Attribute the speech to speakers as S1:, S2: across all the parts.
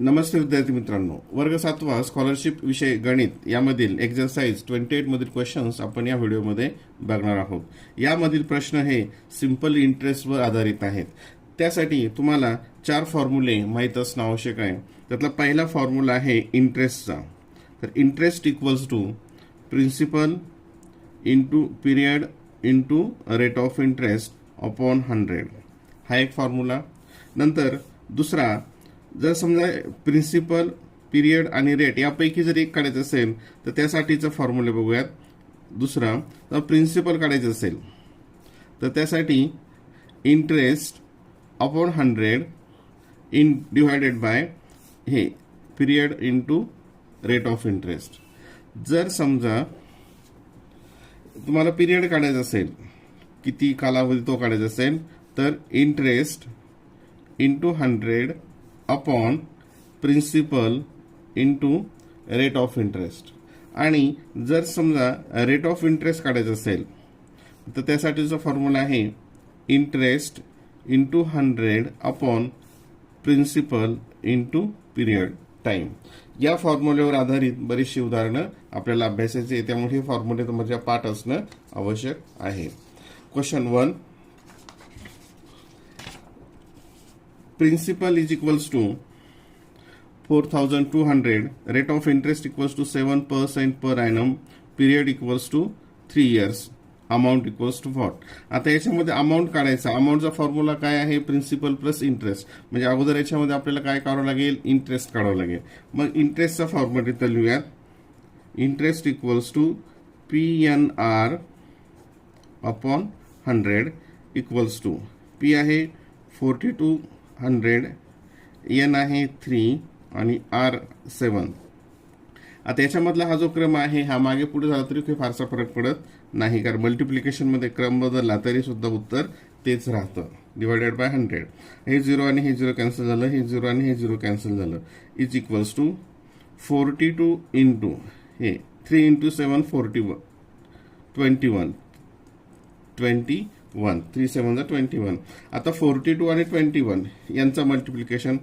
S1: नमस्ते विद्यार्थी मित्रांनो, वर्ग 7वा स्कॉलरशिप विषय गणित यामधील एक्झरसाइज 28 मधील क्वेश्चन्स आपण या व्हिडिओमध्ये बघणार आहोत. यामधील प्रश्न हे सिंपल इंटरेस्टवर आधारित आहेत. त्यासाठी तुम्हाला 4 फॉर्म्युले माहीत असणं आवश्यक आहे. त्यातला पहिला फॉर्म्युला आहे इंटरेस्टचा. तर interest equals to principal into period into rate of interest upon 100 हा एक फॉर्म्युला. नंतर दुसरा, जर समजा प्रिन्सिपल पिरियड आणि रेट यापैकी जर एक काढायचं असेल तर त्यासाठीचा फॉर्म्युला बघूयात. दुसरा, जर प्रिन्सिपल काढायचं असेल तर त्यासाठी interest upon 100 in divided by हे period into rate of interest. जर समजा तुम्हाला पिरियड काढायचा असेल, किती कालावधी तो काढायचा असेल, तर interest into 100 upon principal into rate of interest. आणि जर समजा रेट ऑफ इंटरेस्ट काढायचं असेल तर त्यासाठीचा फॉर्म्युला आहे interest into 100 upon principal into period time. या फॉर्म्युलेवर आधारित बरीचशी उदाहरणं आपल्याला अभ्यासायची आहे, त्यामुळे हे फॉर्म्युले तुमच्या पाठ असणं आवश्यक आहे. Question 1, principal is equals to 4200, rate of interest equals to 7% per annum, period equals to 3 years, amount equals to what. आता याच्यामध्ये अमाऊंट काढायचा. अमाऊंटचा फॉर्म्युला काय आहे? Principal plus interest. म्हणजे अगोदर याच्यामध्ये आपल्याला काय काढावं लागेल? इंटरेस्ट काढावं लागेल. मग इंटरेस्टचा फॉर्म्युला इथं लिहूयात. Interest equals to PNR upon 100 equals to P आहे 4200, N आहे 3 आणि R 7. आता याच्यामधला हा जो क्रम आहे हा मागे पुढे झाला तरी काही फारसा फरक पडत नाही, कारण मल्टिप्लिकेशनमध्ये क्रम बदलला तरी सुद्धा उत्तर तेच राहतं. Divided by 100. हे 0 आणि हे 0 कॅन्सल झालं, हे 0 आणि हे 0 कॅन्सल झालं. इज इक्वल्स टू 42 इंटू हे 3 इंटू 7 41 21 3 7 21. आता 42 आणि 21 यांचा मल्टिप्लिकेशन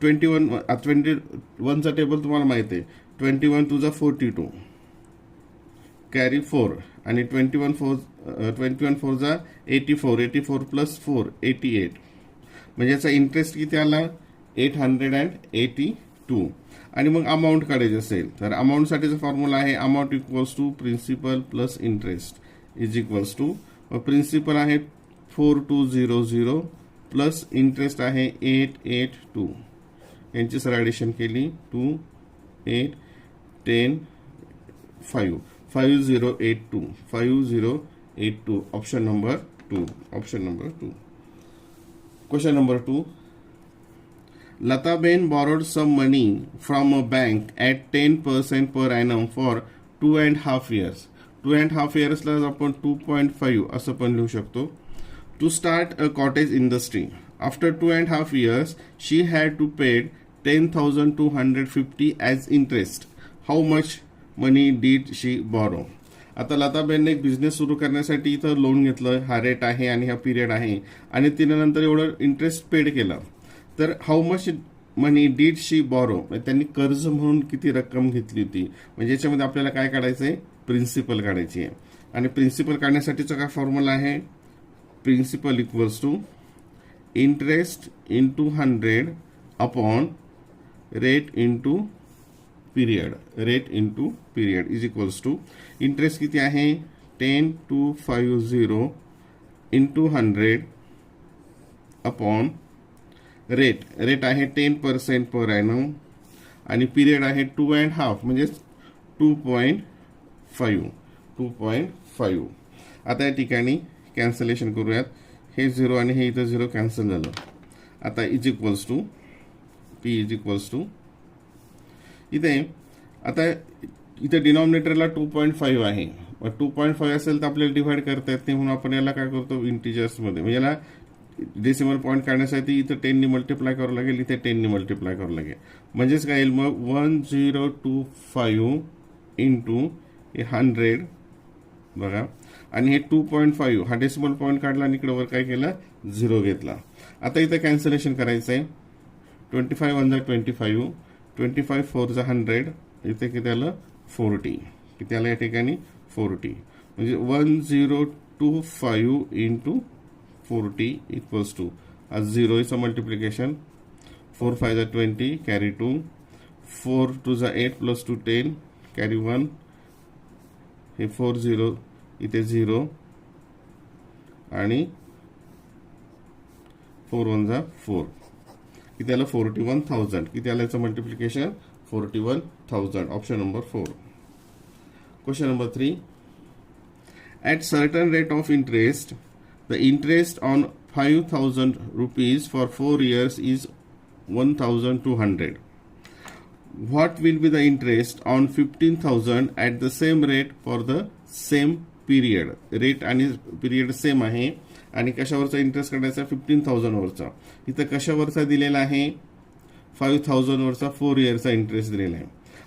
S1: 21चा टेबल तुम्हाला माहिती आहे. 21 टू जा 42 कॅरी 4 आणि 21 4 जा 84 प्लस 4 88. म्हणजे याचा इंटरेस्ट किती आला? 882. आणि मग अमाऊंट काढायची असेल तर अमाऊंटसाठीचा फॉर्म्युला आहे amount equals to principal plus interest is equals to principal आहे 4200 प्लस इंटरेस्ट आहे 882. यांची सर ॲडिशन केली 2 8 10 5 5082. Option number 2. Question number 2, Lataben borrowed some money from a bank at 10% per annum for 2.5 years. 2.5 yearsला आपण 2.5 असं पण लिहू शकतो. To start a cottage industry. After 2.5 years, she had to pay 10,250 as interest. How much money did she borrow? आता लताबेनने एक business सुरू करण्यासाठी इथं लोन घेतलं. हा रेट आहे आणि हा पिरियड आहे आणि तिने नंतर एवढं इंटरेस्ट पेड केलं. तर how much money did she borrow, त्यांनी कर्ज म्हणून किती रक्कम घेतली होती. म्हणजे याच्यामध्ये आपल्याला काय काढायचं आहे? प्रिन्सिपल काढायची आहे. आणि प्रिन्सिपल काढण्यासाठीचा काय फॉर्म्युला आहे? Principal equals to interest into 100 upon rate into period is equals to interest किती आहे? 10250 इंटू 100 अपॉन रेट आहे 10% पर ॲनम आणि पिरियड आहे 2.5 म्हणजे 2.5. आता या ठिकाणी कॅन्सलेशन करूयात. हे 0 आणि हे इथं 0 कॅन्सल झालं. आता is equals to P is equals to इथे डिनॉमिनेटरला 2.5 आहे. 2.5 असेल तर आपल्याला डिव्हाइड करता येत नाही, म्हणून आपण याला काय करतो? इंटिजर्समध्ये. म्हणजे याला डेसिमल पॉईंट काढण्यासाठी इथं 10 ने मल्टिप्लाय करावं लागेल, इथे 10 ने मल्टिप्लाय करावं लागेल. म्हणजेच काय येईल मग 1025 इंटू 100 बघा, आणि हे 2.5 हा डेसिमल पॉईंट काढला आणि इकडे वर काय केलं? 0 घेतला. आता इथं कॅन्सलेशन करायचं आहे. 25 वन जा 25, 25 4 जा 100, इथे किती आलं 40, किती आलं या ठिकाणी 40, म्हणजे 1025 इंटू 40 इक्वल्स टू, आज 0 इज अ मल्टिप्लिकेशन, 4 5 जा 20, कॅरी 2, 4 2 जा 8 प्लस 2 10, कॅरी 1, हे 4 0 इथे 0 आणि 4 1 जा 4, किती आलं 41,000, किती आलं याचं multiplication 41,000, option number 4. Question number 3, at certain rate of interest, the interest on 5,000 rupees for 4 years is 1,200. What will be the interest on 15,000 at the same rate for the same period? Rate आणि period same आहे आणि कशावरचा interest काढायचा 15,000 वरचा, इथं कशावरचा दिलेला आहे 5,000 वरचा 4 इयरचा interest दिलेला आहे.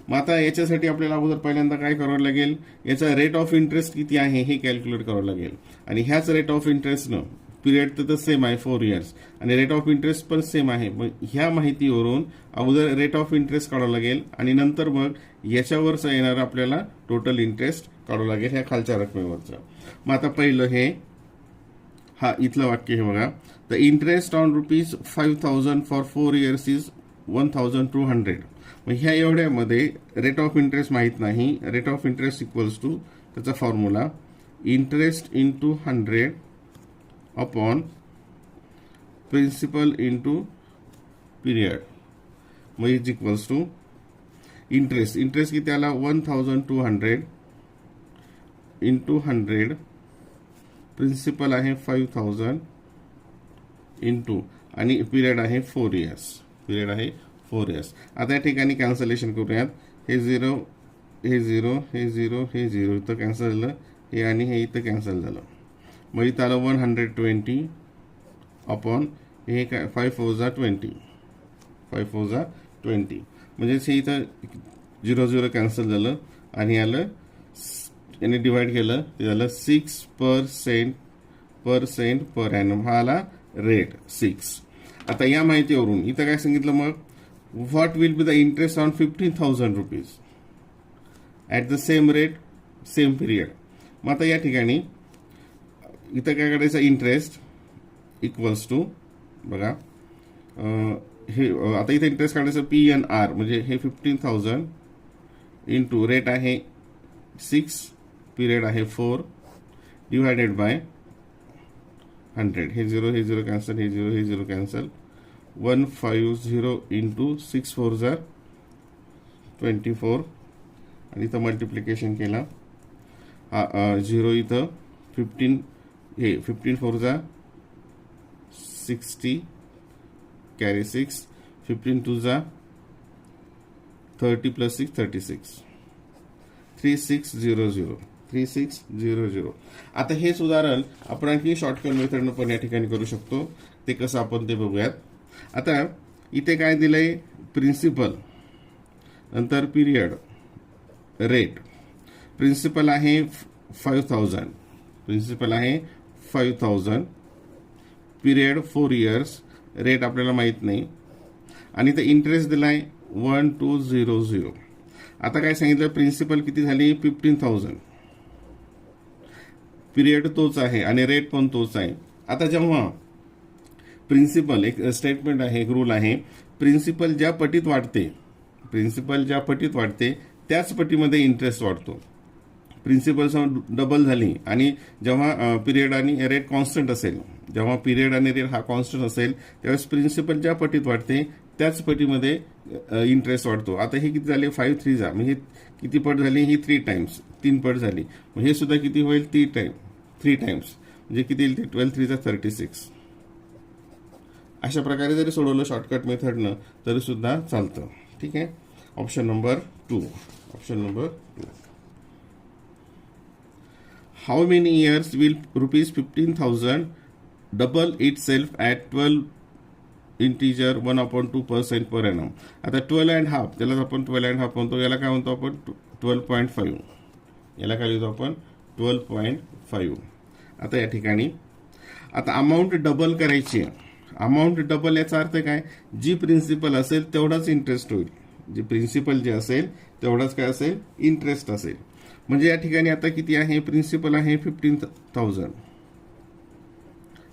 S1: मग आता याच्यासाठी आपल्याला अगोदर पहिल्यांदा काय करावं लागेल, याचा रेट ऑफ इंटरेस्ट किती आहे हे कॅल्क्युलेट करावं लागेल आणि ह्याच रेट ऑफ इंटरेस्टनं पिरियड तर सेम आहे 4 इयर्स आणि रेट ऑफ इंटरेस्ट पण सेम आहे. मग ह्या माहितीवरून अगोदर रेट ऑफ इंटरेस्ट काढावं लागेल आणि नंतर मग याच्यावरचा येणार आपल्याला टोटल इंटरेस्ट काढावं लागेल ह्या खालच्या रकमेवरचं. मग आता पहिलं हे हा इथलं वाक्य हे बघा, the interest on rupees 5,000 for 4 years is 1,200. मग ह्या एवढ्यामध्ये रेट ऑफ इंटरेस्ट माहीत नाही, rate of interest equals to त्याचा formula interest into 100 upon principal into period, मग is equals to interest, interest किती आला 1,200 इंटू 100, प्रिन्सिपल आहे 5,000 इंटू आणि पिरियड आहे 4 इयर्स, पिरियड आहे 4 इयर्स. आता या ठिकाणी कॅन्सलेशन करूयात, हे 0 हे 0 हे 0 हे 0 इथं कॅन्सल झालं, हे आणि हे इथं कॅन्सल झालं. मग इथं आलं 120 अपॉन हे काय 5 4 जा 20, 5 4 जा 20, म्हणजेच हे इथं 0 0 कॅन्सल झालं आणि आलं याने डिवाइड केलं ते झालं 6% पर ॲनम, हा आला रेट 6. आता या माहितीवरून इथं काय सांगितलं मग, what will be the interest on 15,000 rupees at the same rate same period. मग आता या ठिकाणी इथं काय करायचं, इंटरेस्ट इक्वल्स टू बघा हे आता इथे इंटरेस्ट काढायचं PNR, म्हणजे हे 15,000 इंटू रेट आहे 6, पिरियड आहे 4, डिवायडेड बाय 100, हे 0 हे 0 कॅन्सल, हे 0 हे 0 कॅन्सल, 150 इंटू 6 4 जा 24 आणि इथं मल्टिप्लिकेशन केला, 0 इथं 15, हे 15 4 जा 60, कॅरी 6, 15 2 जा 30 प्लस 6 36, 3600, 3600. आता हेच उदाहरण आपण आणखी शॉर्टकट मेथडनं पण या ठिकाणी करू शकतो, ते कसं आपण ते बघूयात. आता इथे काय दिलंय, प्रिन्सिपल नंतर पिरियड रेट, प्रिन्सिपल आहे 5,000, प्रिन्सिपल आहे 5,000, पिरियड 4 इयर्स, रेट आपल्याला माहीत नाही आणि ते इंटरेस्ट दिलाय 1200. आता काय सांगितलं, प्रिन्सिपल किती झाली 15,000, पिरियड तोच आहे आणि रेट पण तोच आहे. आता जेव्हा प्रिन्सिपल, एक स्टेटमेंट आहे, एक रूल आहे, प्रिन्सिपल ज्या पटीत वाढते, प्रिन्सिपल ज्या पटीत वाढते त्याच पटीमध्ये इंटरेस्ट वाढतो. प्रिन्सिपल डबल झाली आणि जेव्हा पिरियड आणि रेट कॉन्स्टंट असेल, जेव्हा पिरियड आणि रेट हा कॉन्स्टंट असेल त्यावेळेस प्रिन्सिपल ज्या पटीत वाढते त्याच पटीमध्ये इंटरेस्ट वाढतो. आता हे किती झाले 5 3 जा, म्हणजे किती पट झाली, ही 3 टाइम्स, 3 पट झाली. मग हे सुद्धा किती होईल 3 टाइम्स, म्हणजे किती येईल ते 12 3 जा 36. अशा प्रकारे जरी सोडवलं शॉर्टकट मेथडनं तरी सुद्धा चालतं. ठीक आहे, option number 2, option number 2. How many years will rupees 15,000 double it self at 12 integer 1/2% per annum. आता 12.5 त्यालाच आपण 12.5 म्हणतो, याला काय म्हणतो आपण 12.5, याला काय लिहितो आपण 12.5. आता या ठिकाणी आता अमाऊंट डबल करायची आहे, अमाऊंट डबल याचा अर्थ काय, जी प्रिन्सिपल असेल तेवढाच इंटरेस्ट होईल, जी प्रिन्सिपल जे असेल तेवढाच काय असेल, इंटरेस्ट असेल. म्हणजे या ठिकाणी आता किती आहे, प्रिन्सिपल आहे 15,000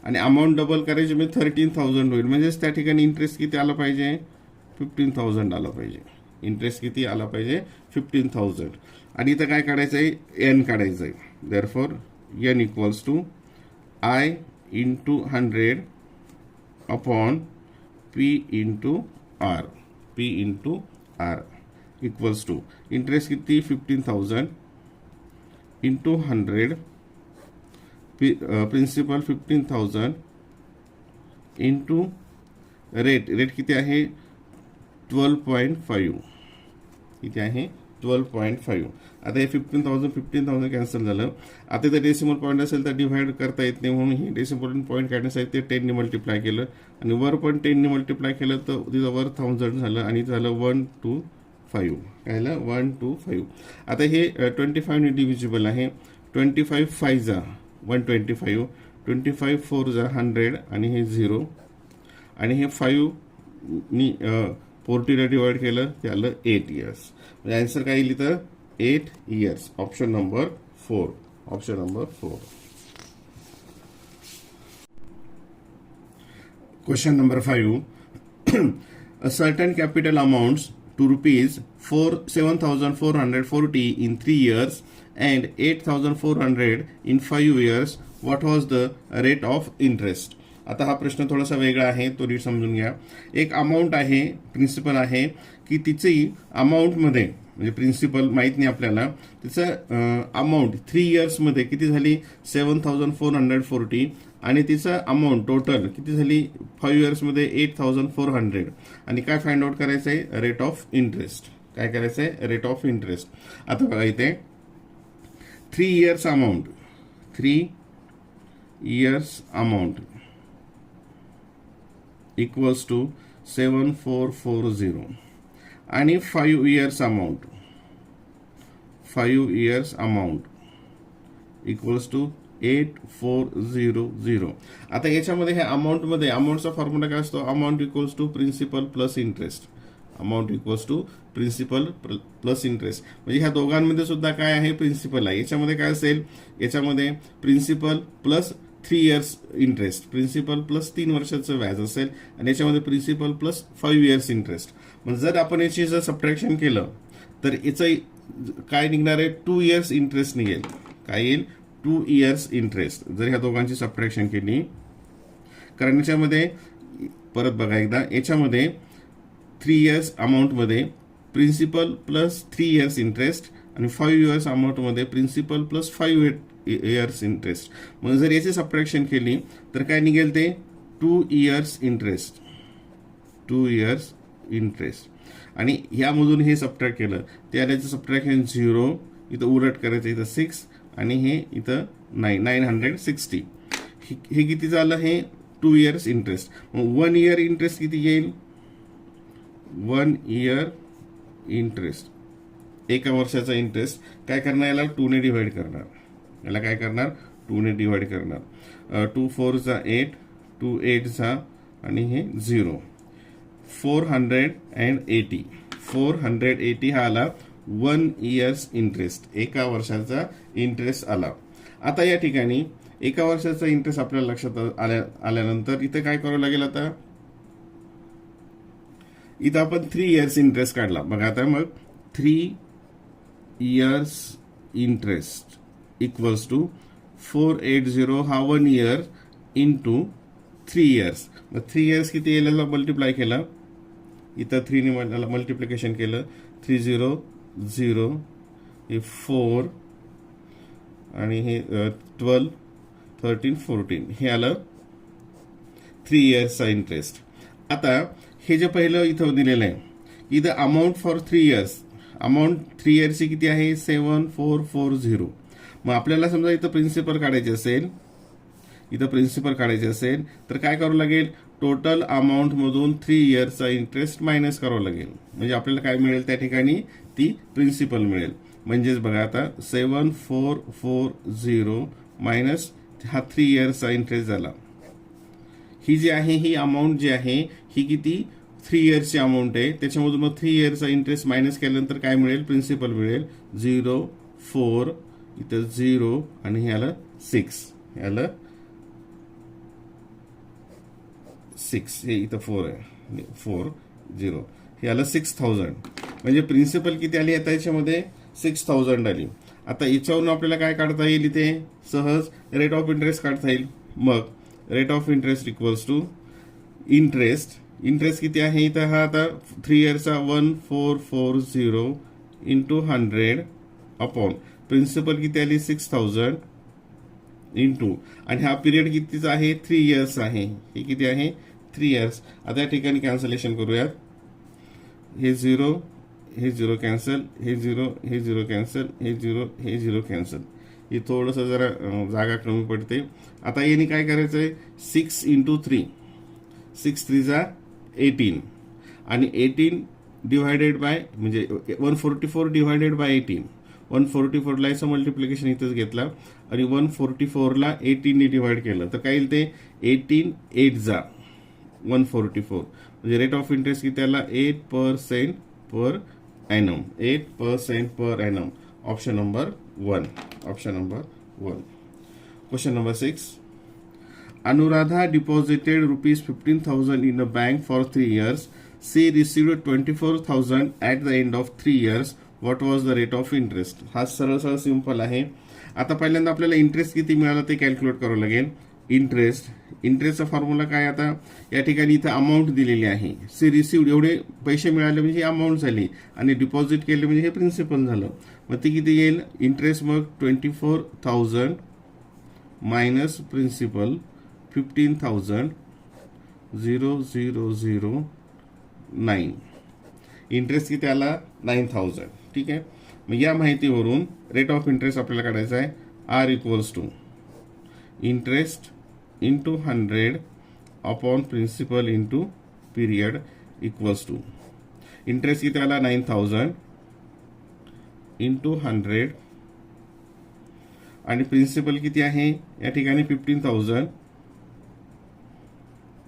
S1: आणि अमाऊंट डबल करायची म्हणजे 13,000 होईल. म्हणजेच त्या ठिकाणी इंटरेस्ट किती आला पाहिजे, 15,000 आला पाहिजे. इंटरेस्ट किती आला पाहिजे, 15,000. आणि इथं काय काढायचं आहे, एन काढायचं आहे. Therefore N equals to I into 100 upon P into R, P into R equals to interest किती 15,000 into 100, principal 15,000 into rate, rate किती आहे 12.5, किती आहे 12.5. आता हे 15,000 कॅन्सल झालं. आता इथं डेसिमल पॉईंट असेल तर डिव्हाइड करता येत नाही, म्हणून हे डेसिमल पॉईंट काढण्यासाठी ते 10 ने मल्टिप्लाय केलं आणि वर पण 10 ने मल्टिप्लाय केलं तर तिथं वर 1000 झालं आणि झालं 125, काय झालं 125. आता हे 25 ने डिव्हिजिबल आहे. 25 5 जा 125, 25 4 जा 100 आणि हे 0 आणि हे 5 नी 40 ला डिवाइड केलं ते आलं 8 इयर्स. म्हणजे आन्सर काय येईल तर 8 years. Option number 4, option number 4. Question number 5. A certain capital amounts to rupees 7,440 in 3 years and 8,400 in 5 years. What was the rate of interest? आता हा प्रश्न थोडासा वेगळा आहे, तो नीट समजून घ्या. एक अमाऊंट आहे, प्रिन्सिपल आहे की तिची अमाऊंटमध्ये, म्हणजे प्रिन्सिपल माहीत नाही आपल्याला, तिचं अमाऊंट 3 इयर्समध्ये किती झाली 7,440 आणि तिचं अमाऊंट टोटल किती झाली 5 इयर्समध्ये 8,400. आणि काय फाइंड आउट करायचं आहे, रेट ऑफ इंटरेस्ट. काय करायचं आहे, रेट ऑफ इंटरेस्ट. आता बघा इथे 3 years amount, 3 years amount equals to 7,440 आणि 5 years amount, 5 years amount equals to 8,400. आता याच्यामध्ये हे अमाऊंटमध्ये अमाऊंटचा फॉर्म्युला काय असतो, amount equals to principal plus interest, amount equals to principal plus interest. म्हणजे ह्या दोघांमध्ये सुद्धा काय आहे, प्रिन्सिपल आहे. याच्यामध्ये काय असेल, याच्यामध्ये principal plus 3 years interest, principal plus 3 वर्षाचं व्याज असेल आणि याच्यामध्ये प्रिन्सिपल प्लस 5 इयर्स इंटरेस्ट. म्हणजे जर आपण याची जर सबट्रॅक्शन केलं तर याचं काय निघणार आहे, 2 इयर्स इंटरेस्ट निघेल. काय येईल, 2 इयर्स इंटरेस्ट जर ह्या दोघांची सबट्रॅक्शन केली. कारण याच्यामध्ये परत बघा एकदा, याच्यामध्ये 3 इयर्स अमाऊंटमध्ये प्रिन्सिपल प्लस 3 इयर्स इंटरेस्ट आणि 5 इयर्स अमाऊंटमध्ये प्रिन्सिपल प्लस 5 इयर्स इंटरेस्ट. मग जर याची सबट्रॅक्शन केली तर काय निघेल, ते 2 इयर्स इंटरेस्ट, 2 इयर्स इंटरेस्ट. आणि ह्यामधून हे सबट्रॅक्ट केलं ते आल्याचं सबट्रॅक्शन 0, इथं उलट करायचं, इथं 6 आणि हे इथं 960. हे किती झालं, हे 2 इयर्स इंटरेस्ट. मग 1 इयर इंटरेस्ट किती येईल, 1 इयर इंटरेस्ट, एका वर्षाचा इंटरेस्ट काय करणार, याला 2 ने डिवाइड करणार, याला काय करणार 2 ने डिवाइड करणार. 2 4 जा 8, 2 8 जा आणि हे 0, 480, 480 हा आला 1 इयर्स इंटरेस्ट, एका वर्षाचा इंटरेस्ट आला. आता या ठिकाणी एका वर्षाचा इंटरेस्ट आपल्याला लक्षात आल्यानंतर इथे काय करावं लागेल, आता इथं आपण 3 इयर्स इंटरेस्ट काढला. बघा आता मग 3 इयर्स इंटरेस्ट इक्वल्स टू 480 हा 1 इयर इंटू 3 इयर्स. मग 3 इयर्स किती येईल, मल्टिप्लाय केलं, इथं 3 ने मल्टिप्लिकेशन केलं, 3 0 0 हे 4 आणि हे 12 13 14 हे आलं 3 इयर्सचा इंटरेस्ट. आता हे जे पहिलं इथं दिलेलं आहे, इथं अमाऊंट फॉर 3 इयर्स, अमाऊंट 3 इयर्सची किती आहे 7,440. मग आपल्याला समजा इथं प्रिन्सिपल काढायचे असेल, इथं प्रिन्सिपल काढायचे असेल तर काय करावं लागेल, टोटल अमाऊंट मधून 3 इयर्सचा इंटरेस्ट मायनस करावं लागेल. म्हणजे आपल्याला काय मिळेल, त्या ठिकाणी ती प्रिन्सिपल मिळेल. म्हणजेच बघा आता 7,440 मायनस हा 3 इयर्सचा इंटरेस्ट झाला. ही जी आहे ही अमाऊंट जी आहे ही किती 3 इयर्सची अमाऊंट आहे. त्याच्यामधून मग 3 इयर्सचा इंटरेस्ट मायनस केल्यानंतर काय मिळेल, प्रिन्सिपल मिळेल 0, 4, इथं 0 आणि हे आलं 6, हे आलं 6, हे इथं 4 आहे, 4, 0, हे आलं 6000. म्हणजे प्रिन्सिपल किती आली आता याच्यामध्ये 6000 आली. आता याच्यावरून आपल्याला काय काढता येईल, इथे सहज रेट ऑफ इंटरेस्ट काढता येईल. मग rate of interest equals to interest किती आहे इथं, हा आता 3 इयर्सचा 1440 इंटू 100 अपॉन प्रिन्सिपल किती आली 6000 इंटू, आणि हा पिरियड कितीचा आहे 3 इयर्स आहे. हे किती आहे 3 इयर्स. आता या ठिकाणी कॅन्सलेशन करूयात. हे 0, हे 0 कॅन्सल, हे 0, हे 0 कॅन्सल, हे 0, हे 0 कॅन्सल. हे थोडंसं जरा जागा कमी पडते. आता याने काय करायचं आहे, 6 इंटू 3, 6 3 जा 18 आणि 18 डिवायडेड बाय म्हणजे 144 डिवायडेड बाय 18. 144 ला याचं मल्टिप्लिकेशन इथंच घेतला आणि 144 ला 18 ने डिवाइड केलं तर काय येईल ते 18 8 जा 144. म्हणजे रेट ऑफ इंटरेस्ट किती आला 8% per annum. 8% per annum. Option number 1. Option number 1. Question number 6. Anuradha deposited rupees 15,000 in a bank for 3 years. She received 24,000 at the end of 3 years. What was the rate of interest? हा सरळ सरळ simple आहे. आता पहिल्यांदा आपल्याला interest किती मिळाला ते कॅल्क्युलेट करावं लागेल. इंटरेस्टचा फॉर्म्युला काय, आता या ठिकाणी इथं अमाऊंट दिलेली आहे. सी रिसिव्ड एवढे पैसे मिळाले म्हणजे ही अमाऊंट झाली आणि डिपॉझिट केले म्हणजे हे प्रिन्सिपल झालं. मग ती किती येईल इंटरेस्ट, मग 24,000 मायनस प्रिन्सिपल 15,000 0,009. इंटरेस्ट किती आला 9,000. ठीक आहे. मग या माहितीवरून रेट ऑफ इंटरेस्ट आपल्याला काढायचा आहे. R equals to interest into 100 upon principal into period equals to interest किती आला 9,000 इंटू 100 आणि प्रिन्सिपल किती आहे या ठिकाणी 15,000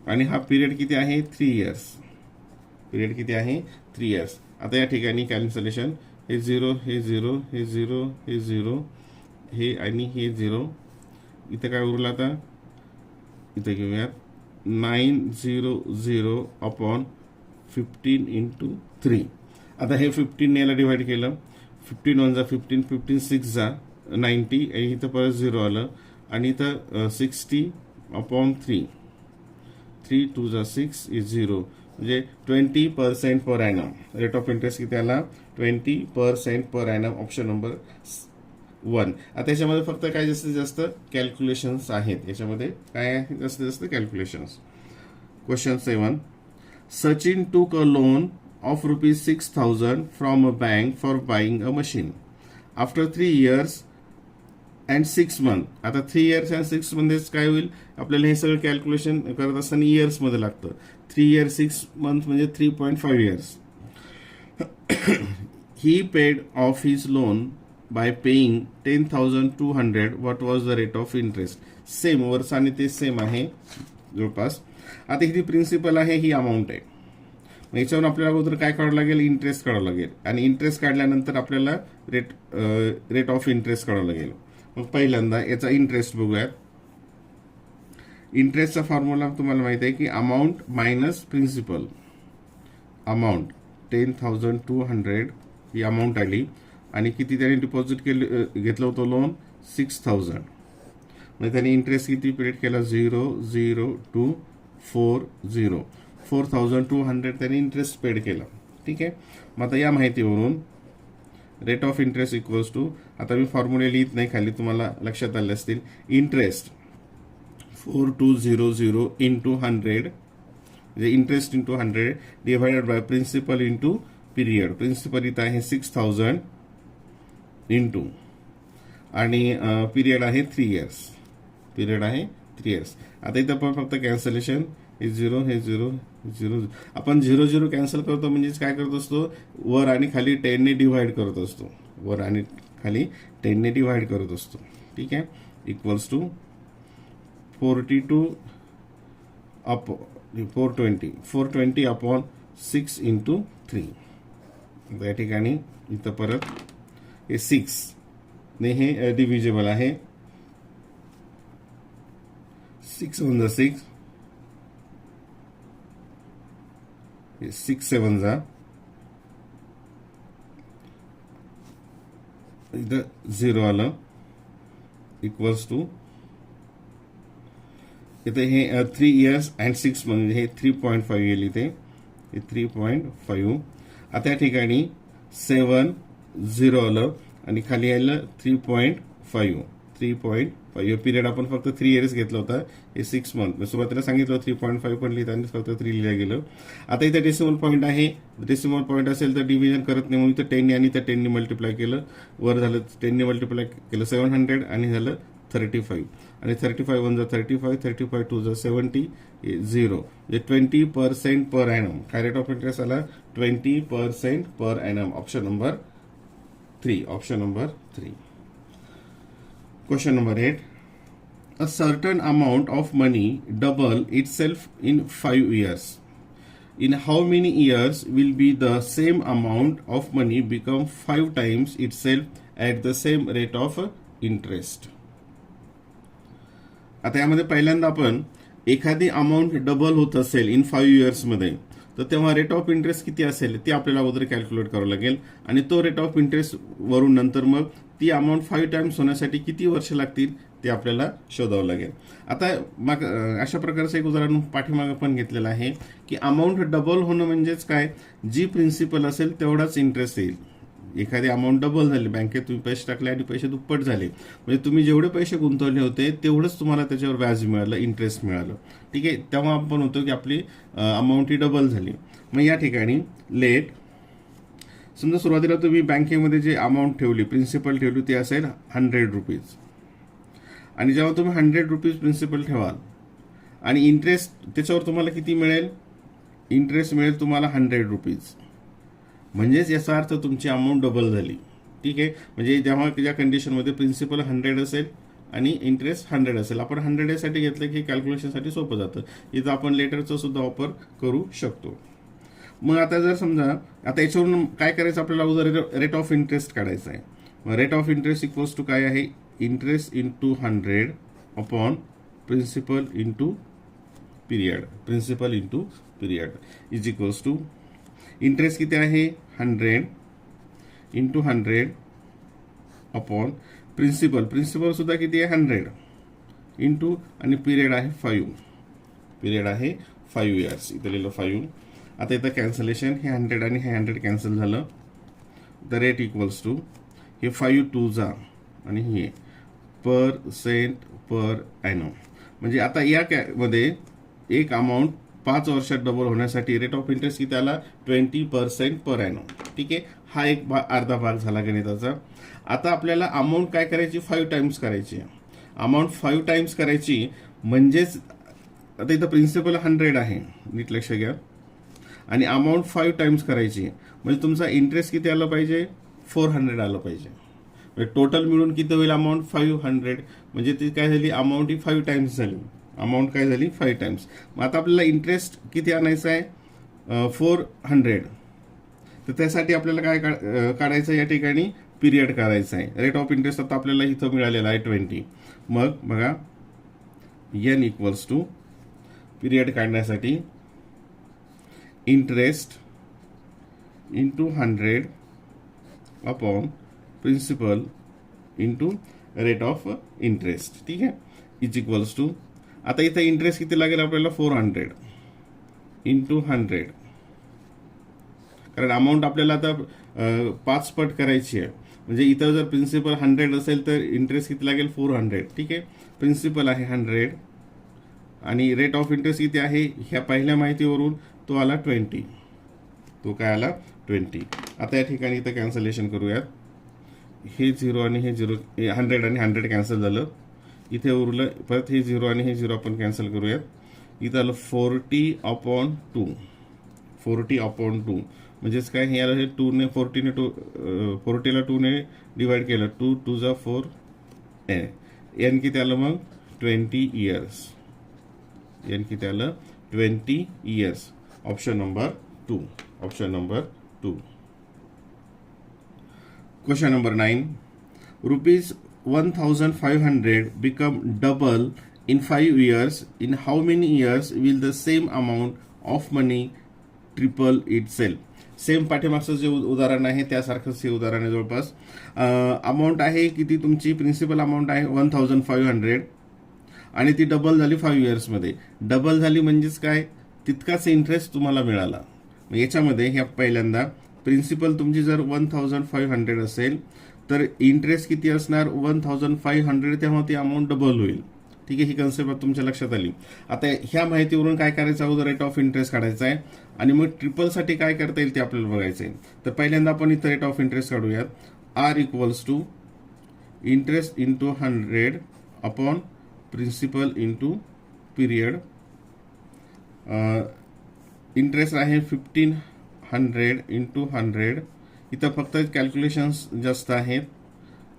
S1: आणि हा पिरियड किती आहे 3 इयर्स. पिरियड किती आहे 3 इयर्स. आता या ठिकाणी कॅल्क्युलेशन हे 0 हे 0 हे 0 हे 0 हे आणि हे 0. इथं काय उरलं आता इथं घेऊयात 900 अपॉन 15 इंटू 3. आता हे 15 ने याला डिवाइड केलं. 15 1 जा 15, 15 6 जा 90 आणि इथं परत 0 आलं आणि इथं 60 अपॉन 3, 3 2 जा 6 इज 0. म्हणजे 20% per annum. Rate of interest किती आला 20% पर एनम. Option number 1. आता याच्यामध्ये फक्त काय जास्तीत जास्त कॅल्क्युलेशन्स आहेत. याच्यामध्ये काय आहे जास्तीत जास्त calculations. Question 7. Sachin took a loan of ₹6,000 from a bank for buying a machine. After 3 years and 6 month. आता 3 इयर्स अँड 6 मध्येच काय होईल आपल्याला हे सगळं कॅल्क्युलेशन करत असताना इयर्स मध्ये लागतं. 3 इयर्स 6 मंथ म्हणजे 3.5 years. He paid of his loan by paying 10,200. What was the rate of interest. Same वर्ष आणि ते सेम आहे जवळपास. आता ही प्रिन्सिपल आहे ही अमाऊंट आहे. मग याच्यावर आपल्याला अगोदर काय काढावं लागेल इंटरेस्ट काढावं लागेल आणि इंटरेस्ट काढल्यानंतर आपल्याला रेट ऑफ इंटरेस्ट काढावं लागेल. मग पहिल्यांदा याचा इंटरेस्ट बघूयात. इंटरेस्टचा फॉर्म्युला तुम्हाला माहिती आहे की अमाऊंट मायनस प्रिन्सिपल. अमाऊंट 10,200 ही अमाऊंट आली आणि किती त्याने डिपॉझिट घेतलं होतं लोन 6,000. मग त्याने इंटरेस्ट किती पेड केला 0,0240. 4,200 त्याने इंटरेस्ट पेड केला. ठीक आहे. मग आता या माहितीवरून rate of interest equals to, आता मी फॉर्म्युले लिहित नाही खाली तुम्हाला लक्षात आले असतील. इंटरेस्ट 4200 इंटू 100 म्हणजे interest into 100 divided by principal into period. Principal इथं आहे 6,000 इंटू आणि पिरियड आहे 3 इयर्स. पिरियड आहे 3 इयर्स. आता इथं पण फक्त कॅन्सलेशन हे 0 हे 0 0. आपण 0 0 कॅन्सल करतो म्हणजेच काय करत असतो वर आणि खाली 10 ने डिवाइड करत असतो. वर आणि खाली 10 ने डिवाइड करत असतो. ठीक आहे. Equals to 42 420 upon 6 into 3. या ठिकाणी इथं परत हे 6 ने हे डिव्हिजिबल आहे. 6 वन जा 6, 6 7 जा, इथं 0 आलं, इक्वल्स टू इथे हे 3 इयर्स अँड 6 म्हणजे हे 3.5 येईल इथे, 3.5. आता या ठिकाणी 7 0 आलं आणि खाली आलं 3.5. पिरियड आपण फक्त 3 इयर्स घेतला होता, हे 6 मंथ. सुरुवातीला सांगितलं 3.5 पण लिहित आणि फक्त 3 लिहिलं गेलं. आता इथे डेसिमल पॉईंट आहे, डेसिमल पॉईंट असेल तर डिव्हिजन करत नाही म्हणून इथं 10 आणि त्या 10 ने मल्टिप्लाय केलं. वर झालं 10 ने मल्टिप्लाय केलं 700 आणि झालं 35. आणि 35 वन जा 35, 35 टू जा 70, 0. म्हणजे 20% पर ॲनम. काय रेट ऑफ इंटरेस्ट आला? 20% per annum. Option number 3. Option number 3. Question number 8. A certain amount of money double itself in 5 years. In how many years will be the same amount of money become 5 times itself at the same rate of interest? आता यामध्ये पहिल्यांदा आपण एखादी amount double होत असेल in 5 years मध्ये, तर तेव्हा रेट ऑफ इंटरेस्ट किती असेल ते आपल्याला अगोदर कॅल्क्युलेट करावं लागेल. आणि तो रेट ऑफ इंटरेस्ट वरून नंतर मग ती अमाऊंट 5 टाइम्स होण्यासाठी किती वर्ष लागतील ते आपल्याला शोधावं लागेल. आता मग अशा प्रकारचं एक उदाहरण पाठीमागं पण घेतलेलं आहे की अमाऊंट डबल होणं म्हणजेच काय, जी प्रिन्सिपल असेल तेवढाच इंटरेस्ट येईल. एखादी अमाऊंट डबल झाली, बँकेत तुम्ही पैसे टाकले आणि पैसे दुप्पट झाले, म्हणजे तुम्ही जेवढे पैसे गुंतवले होते तेवढंच तुम्हाला त्याच्यावर व्याज मिळालं, इंटरेस्ट मिळालं. ठीक आहे, तेव्हा आपण होतो की आपली अमाऊंट ही डबल झाली. मग या ठिकाणी लेट समजा सुरुवातीला तुम्ही बँकेमध्ये जे अमाऊंट ठेवली, प्रिन्सिपल ठेवली, ते असेल 100 रुपीज. आणि जेव्हा तुम्ही 100 रुपीज प्रिन्सिपल ठेवाल आणि इंटरेस्ट त्याच्यावर तुम्हाला किती मिळेल? इंटरेस्ट मिळेल तुम्हाला 100 रुपीज. म्हणजेच याचा अर्थ तुमची अमाऊंट डबल झाली. ठीक आहे, म्हणजे जेव्हा ज्या कंडिशनमध्ये प्रिन्सिपल 100 असेल आणि इंटरेस्ट 100 असेल, आपण 100 साठी घेतलं की कॅल्क्युलेशनसाठी सोपं जातं. इथं आपण लेटरचा सुद्धा वापर करू शकतो. मग आता जर समजा आता याच्यावरून काय करायचं, आपल्याला अगोदर रेट ऑफ इंटरेस्ट काढायचा आहे. मग rate of interest equals to काय आहे? Interest into 100 upon principal into period. Principal into period is equals to interest किती आहे? 100 इंटू 100 अपॉन प्रिन्सिपल. प्रिन्सिपल सुद्धा किती आहे? 100 इंटू आणि पिरियड आहे 5. पिरियड आहे 5 इयर्स. इथं लिहिलं 5. आता इथं कॅन्सलेशन, हे 100 आणि हे 100 कॅन्सल झालं. द रेट इक्वल्स टू हे 5 टू जा आणि हे % पर ॲनम. म्हणजे आता या मध्ये एक अमाऊंट 5 वर्षात डबल होण्यासाठी रेट ऑफ इंटरेस्ट किती आला? 20% पर ॲनम. ठीक आहे, हा एक अर्धा भाग झाला गणिताचा. आता आपल्याला अमाऊंट काय करायची? 5 टाइम्स करायची. अमाऊंट 5 टाइम्स करायची म्हणजेच आता इथं प्रिन्सिपल 100 आहे, नीट लक्ष घ्या, आणि अमाऊंट 5 टाइम्स करायची म्हणजे तुमचा इंटरेस्ट किती आला पाहिजे? 400 आलं पाहिजे. म्हणजे टोटल मिळून किती होईल अमाऊंट? 500. म्हणजे ती काय झाली? अमाऊंट ही 5 टाइम्स झाली. अमाऊंट काय झाली? 5 टाइम्स. मग आता आपल्याला इंटरेस्ट किती आणायचं आहे? 400. तर त्यासाठी आपल्याला काय काढायचं? या ठिकाणी पिरियड काढायचा आहे. रेट ऑफ इंटरेस्ट आता आपल्याला इथं मिळालेला आहे 20. मग बघा एन इक्वल्स टू पिरियड काढण्यासाठी interest into 100 upon principal into rate of interest. ठीक आहे, इज इक्वल्स टू आता इथं इंटरेस्ट किती लागेल आपल्याला? 400 इंटू 100. कारण अमाऊंट आपल्याला आता 5 पट करायची आहे. म्हणजे इथं जर प्रिन्सिपल 100 असेल तर इंटरेस्ट किती लागेल? 400. ठीक आहे, प्रिन्सिपल आहे 100 आणि रेट ऑफ इंटरेस्ट किती आहे? ह्या पहिल्या माहितीवरून तो आला 20. तो काय आला? 20. आता या ठिकाणी इथं कॅन्सलेशन करूयात. हे 0 आणि हे 0, 100 आणि 100 कॅन्सल झालं. इथे उरलं परत हे 0 आणि हे 0 आपण कॅन्सल करूयात. इथं आलं 40/2. 40/2 म्हणजेच काय? हे आलं हे 2 ने 40 ने 40ला 2 ने डिवाइड केलं. 2 2 जा 4 एन किती आलं मग? 20 इयर्स. एन किती आलं? 20 years. Option number 2. Option number 2. Question number 9. Rupees 1,500 become double in 5 years. In how many years will the same amount of money triple itself? Same पाठीमागचं जे उदाहरण आहे त्यासारखंच हे उदाहरण आहे जवळपास. अमाऊंट आहे किती तुमची, प्रिन्सिपल अमाऊंट आहे 1,500 आणि ती डबल झाली 5 इयर्समध्ये. डबल झाली म्हणजेच काय, तितकाच इंटरेस्ट तुम्हाला मिळाला. याच्यामध्ये ह्या पहिल्यांदा प्रिन्सिपल तुमची जर 1,500 असेल तर इंटरेस्ट किती असणार 1,500, तेव्हा ती अमाऊंट डबल होईल. ठीक आहे, ही कन्सेप्ट तुमच्या लक्षात आली. आता ह्या माहितीवरून काय करायचं, अगोदर रेट ऑफ इंटरेस्ट काढायचा आहे आणि मग ट्रिपलसाठी काय करता येईल ते आपल्याला बघायचं आहे. तर पहिल्यांदा आपण इथं रेट ऑफ इंटरेस्ट काढूयात. R equals to interest into 100 upon principal into period. Interest आहे 1,500 इंटू 100. इथं फक्त कॅल्क्युलेशन्स जास्त आहेत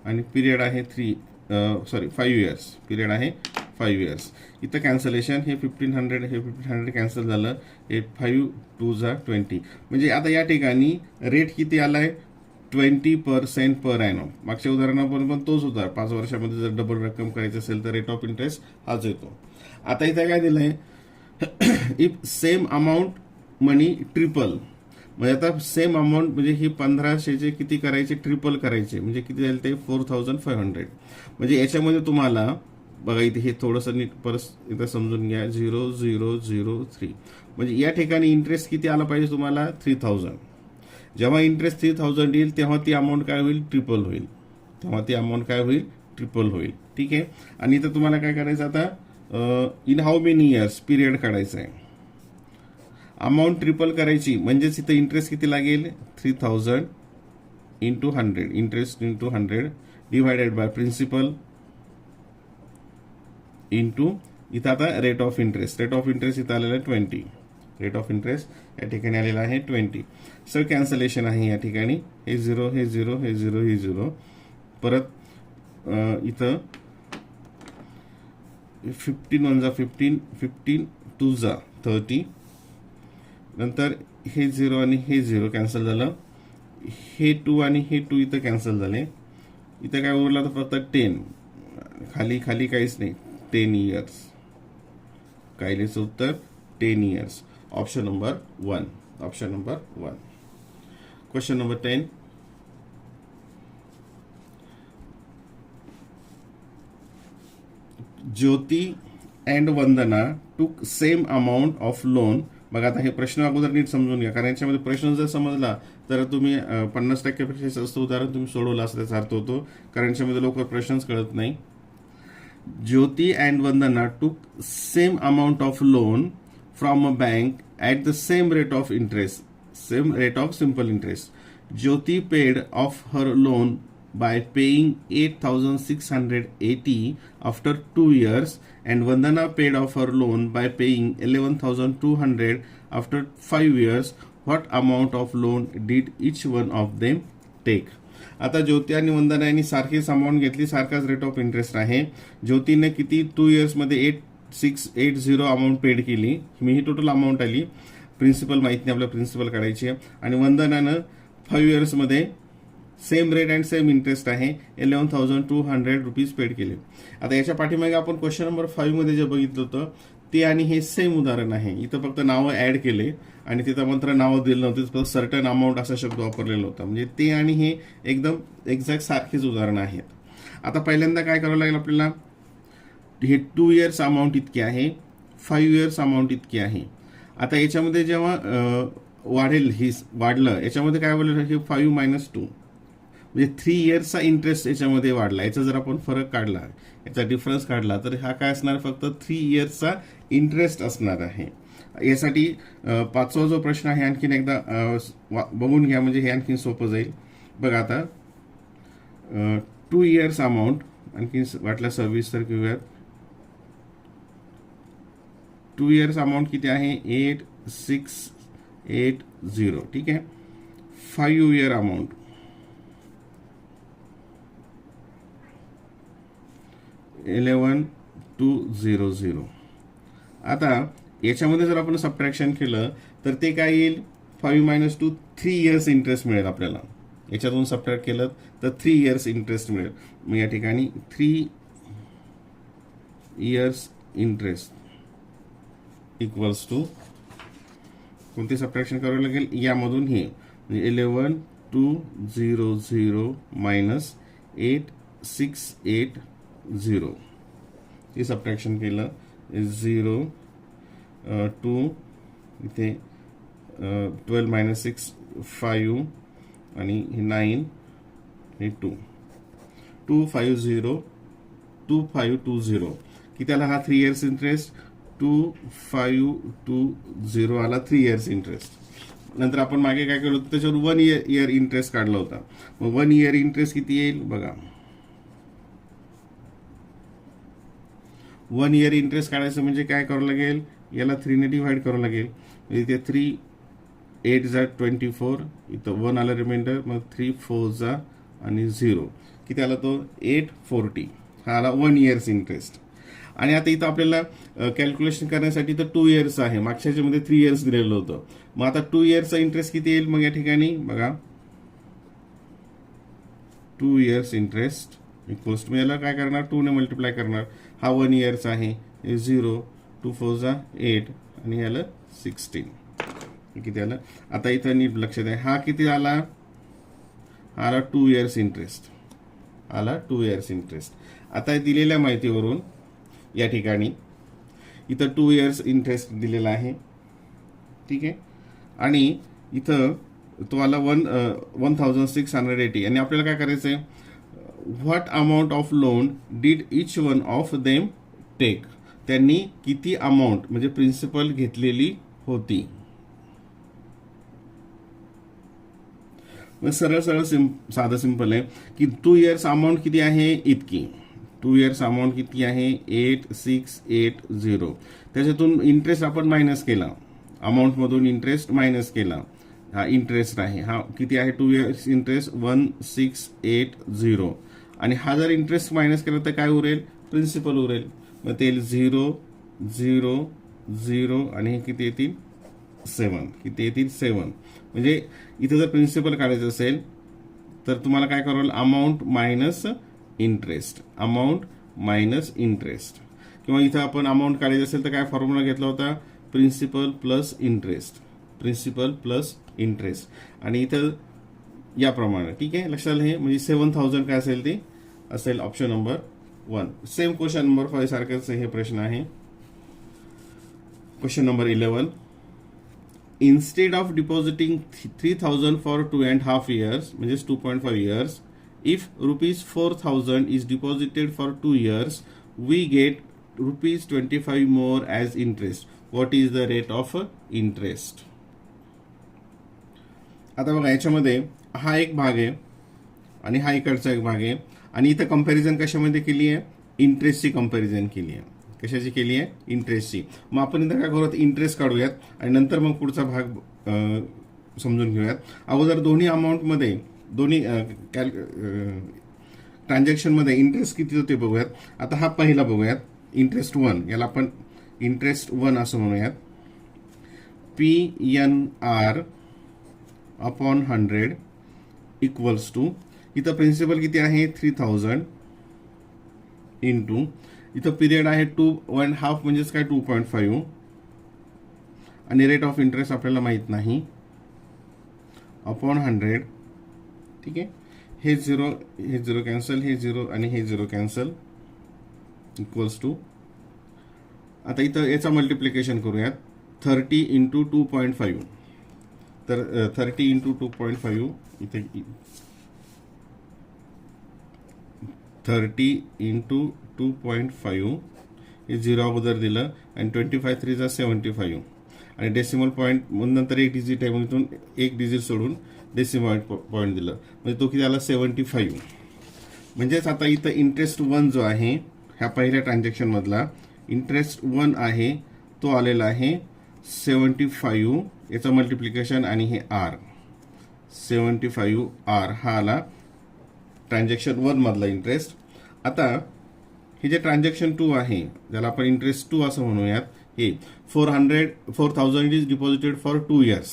S1: आणि पिरियड आहे 5 इयर्स. पिरियड आहे 5 इयर्स. इथं कॅन्सलेशन, हे 1,500 हे 1,500 कॅन्सल झालं, हे 5 2 जा 20. म्हणजे आता या ठिकाणी रेट किती आलाय 20% पर ॲनम. मागच्या उदाहरणापर्यंत पण तोच होता. 5 वर्षामध्ये जर डबल रक्कम करायची असेल तर रेट ऑफ इंटरेस्ट हाच येतो. आता इथं काय दिलंय, if same amount money triple. म्हणजे आता सेम अमाऊंट म्हणजे ही 1,500चे किती करायचे, ट्रिपल करायचे, म्हणजे किती झाले ते 4,500. म्हणजे याच्यामध्ये तुम्हाला बघा इथे हे थोडंसं नीट परत इथं समजून घ्या. 0,003 म्हणजे या ठिकाणी इंटरेस्ट किती आला पाहिजे तुम्हाला 3,000. जेव्हा इंटरेस्ट 3,000 येईल तेव्हा ती अमाऊंट काय होईल, ट्रिपल होईल. तेव्हा ती अमाऊंट काय होईल, ट्रिपल होईल. ठीक आहे. आणि इथं तुम्हाला काय करायचं आता, in how many years period काढायचं आहे. अमाऊंट ट्रिपल करायची म्हणजेच इथं इंटरेस्ट किती लागेल 3,000 into 100. Interest into 100 divided by principal into इथं आता rate of interest. Rate of interest इथं आलेला आहे 20. रेट ऑफ इंटरेस्ट या ठिकाणी आलेला आहे 20. सर कॅन्सलेशन आहे या ठिकाणी. हे 0 हे 0 हे 0 हे 0. परत इथं 15 1 जा 15 15 2 जा 30. नंतर हे 0 आणि हे 0 कॅन्सल झालं. हे 2 आणि हे 2 इथं कॅन्सल झाले. इथं काय उरलं तर फक्त 10. खाली खाली काहीच नाही. 10 इयर्स. काय लिहायचं उत्तर 10 years. Option number 1. Option number 1. Question number 10. Jyoti and Vandana took same amount of loan. बघा आता हे प्रश्न अगोदर नीट समजून घ्या, कारण याच्यामध्ये प्रश्न जर समजला तर तुम्ही 50% जास्त उदाहरण तुम्ही सोडवलं असं त्याचा अर्थ होतो, कारण याच्यामध्ये लवकर प्रश्नच कळत नाही. ज्योती and Vandana took same amount of loan from a bank at the same rate of interest. Same rate of simple interest. Jyoti paid of her loan by paying 8,680 after 2 years and Vandana paid off her loan by paying 11,200 after 5 years. What amount of loan did each one of them take? आता ज्योती आणि वंदना यांनी सारखीच amount घेतली, सारखाच rate of interest आहे. ज्योतीने किती 2 इयर्समध्ये 8,680 amount paid केली. मी ही टोटल अमाऊंट आली. प्रिन्सिपल माहिती नाही, आपल्याला प्रिन्सिपल काढायची आहे. आणि वंदनानं 5 इयर्समध्ये same rate and same interest आहे 11,200 रुपीज पेड केले. आता याच्या पाठीमागे आपण क्वेश्चन नंबर 5 मध्ये जे बघितलं होतं ते आणि हे सेम उदाहरण आहे. इथं फक्त नावं ऍड केले आणि तिथं मात्र नावं दिलं नव्हते, फक्त सर्टन अमाऊंट असा शब्द वापरलेला होता. म्हणजे ते आणि हे एकदम एक्झॅक्ट सारखेच उदाहरण आहेत. आता पहिल्यांदा काय करावं लागेल आपल्याला, हे 2 इयर्स अमाऊंट इतकी आहे, 5 इयर्स अमाऊंट इतकी आहे. आता याच्यामध्ये जेव्हा वाढेल, ही वाढलं, याच्यामध्ये काय बोललं, हे 5 - 2 म्हणजे 3 इयर्सचा इंटरेस्ट याच्यामध्ये वाढला. याचा जर आपण फरक काढला, याचा डिफरन्स काढला, तर हा काय असणार, फक्त 3 इयर्सचा इंटरेस्ट असणार आहे. यासाठी 5वा जो प्रश्न आहे आणखीन एकदा बघून घ्या, म्हणजे हे आणखीन सोपं जाईल. बघा आता 2 इयर्स अमाऊंट आणखीन वाटलं 26 तर घेऊयात. 2 इयर्स अमाऊंट किती आहे 8,680. ठीक आहे. 5 इयर अमाऊंट 11,200. आता याच्यामध्ये जर आपण सबट्रॅक्शन केलं तर ते काय येईल, 5 - 2 3 इयर्स इंटरेस्ट मिळेल आपल्याला. याच्यातून सबट्रॅक्ट केलं तर 3 इयर्स इंटरेस्ट मिळेल. मग या ठिकाणी 3 इयर्स इंटरेस्ट इक्वल्स टू कोणते सबट्रॅक्शन करावं लागेल, यामधून हे 11,200 मायनस 8,680 हे सबट्रॅक्शन केलं. 0 2 इथे 12 - 6 5 आणि हे 9 हे 2 2520 की त्याला हा 3 इयर्स इंटरेस्ट 2520 आला 3 इयर्स इंटरेस्ट. नंतर आपण मागे काय केलं होतं, त्याच्यावर 1 इयर इंटरेस्ट काढला होता. मग 1 इयर इंटरेस्ट किती येईल बघा. 1 इयर इंटरेस्ट काढायचं म्हणजे काय करावं लागेल, याला 3 ने डिव्हाइड करावं लागेल. इथे 3 8 जा 24, इथं 1 आला रिमाइंडर, मग 3 4 जा आणि 0 किती आला तो 840. हा आला 1 इयर्स इंटरेस्ट. आणि आता इथं आपल्याला कॅल्क्युलेशन करण्यासाठी तर 2 इयर्स आहे, मागच्या मध्ये 3 इयर्स दिलेलं होतं. मग आता 2 इयर्सचा इंटरेस्ट किती येईल, मग या ठिकाणी बघा 2 इयर्स इंटरेस्ट इक्वल्स टू, याला काय करणार 2 ने मल्टिप्लाय करणार. हा 1 इयर्सचा आहे, 0 2 4 जा 8 आणि याला 16 किती आलं. आता इथं नीट लक्षात आहे, हा किती आला, हा आला 2 इयर्स इंटरेस्ट, आला 2 इयर्स इंटरेस्ट. आता दिलेल्या माहितीवरून या ठिकाणी इथं 2 इयर्स इंटरेस्ट दिलेला आहे, ठीक आहे. आणि इथं तो आला 1,680 आणि आपल्याला काय करायचं आहे, what amount of loan did each one of them take, त्यांनी किती अमाऊंट म्हणजे प्रिन्सिपल घेतलेली होती. सरळ सरळ साधं सिंपल आहे की 2 इयर्स अमाऊंट किती आहे इतकी, 2 इयर्स अमाऊंट किती आहे 8680. त्याच्यातून इंटरेस्ट आपण मायनस केला, अमाऊंटमधून इंटरेस्ट मायनस केला, हा इंटरेस्ट आहे, हा किती आहे 2 इयर्स इंटरेस्ट 1680. आणि हा जर इंटरेस्ट मायनस केला तर काय उरेल, प्रिन्सिपल उरेल. मग ते 0 0 0 आणि हे किती येतील 7, किती येतील 7. म्हणजे इथं जर प्रिन्सिपल काढायचं असेल तर तुम्हाला काय करावं, amount minus interest, amount minus interest. किंवा इथं आपण अमाऊंट काढायचं असेल तर काय फॉर्म्युला घेतला होता, principal plus interest, principal plus interest. आणि इथं याप्रमाणे, ठीक आहे, लक्षात आलं. हे म्हणजे 7,000 काय असेल ते असेल option number 1. Same question number 5 सारखेच हे प्रश्न आहे. Question number 11, instead of depositing 3,000 for 2.5 years, म्हणजे 2.5 years, if ₹4,000 is deposited for 2 years, we get ₹25 more as interest. What is the rate of interest? आता बघा याच्यामध्ये हा एक भाग आहे आणि हा इकडचा एक भाग आहे. आणि इथं कंपॅरिझन कशामध्ये केली आहे, इंटरेस्टची कंपॅरिझन केली आहे. कशाची केली आहे, इंटरेस्टची. मग आपण इथं काय करूयात, इंटरेस्ट काढूयात आणि नंतर मग पुढचा भाग समजून घेऊयात. अगोदर दोन्ही अमाऊंटमध्ये, दोन्ही ट्रान्झॅक्शनमध्ये इंटरेस्ट किती होते बघूयात. आता हा पहिला बघूयात, इंटरेस्ट 1, याला आपण इंटरेस्ट 1 असं म्हणूयात. PNR अपॉन 100 इक्वल्स टू, इथं प्रिन्सिपल किती आहे 3,000 इंटू, इथं पिरियड आहे 2.5 म्हणजेच काय 2.5 आणि रेट ऑफ इंटरेस्ट आपल्याला माहित नाही, अपॉन 100, ठीक आहे. हे 0 कॅन्सल, हे 0 आणि हे 0 कॅन्सल इक्वल्स टू, आता इथं याचा मल्टिप्लिकेशन करूयात 30 इंटू 2.5. तर 30 इंटू 2.5 इथे 30 इंटू 2.5 हे 0 अगोदर दिलं आणि 25 3 जा 75 आणि डेसिमल पॉईंट नंतर एक डिजिट आहे, मग इथून एक डिजिट सोडून डेसिमल पॉईंट दिलं म्हणजे तो किती आला 75. म्हणजेच आता इथं इंटरेस्ट 1 जो आहे ह्या पहिल्या ट्रान्झॅक्शन मधला इंटरेस्ट 1 आहे तो आलेला आहे 75, याचं मल्टिप्लिकेशन आणि हे R 75R हा आला ट्रान्झॅक्शन 1 मधला इंटरेस्ट. आता हे जे ट्रान्झॅक्शन 2 आहे ज्याला आपण इंटरेस्ट 2 असं म्हणूयात, हे 4,000 इज डिपॉझिटेड फॉर 2 years.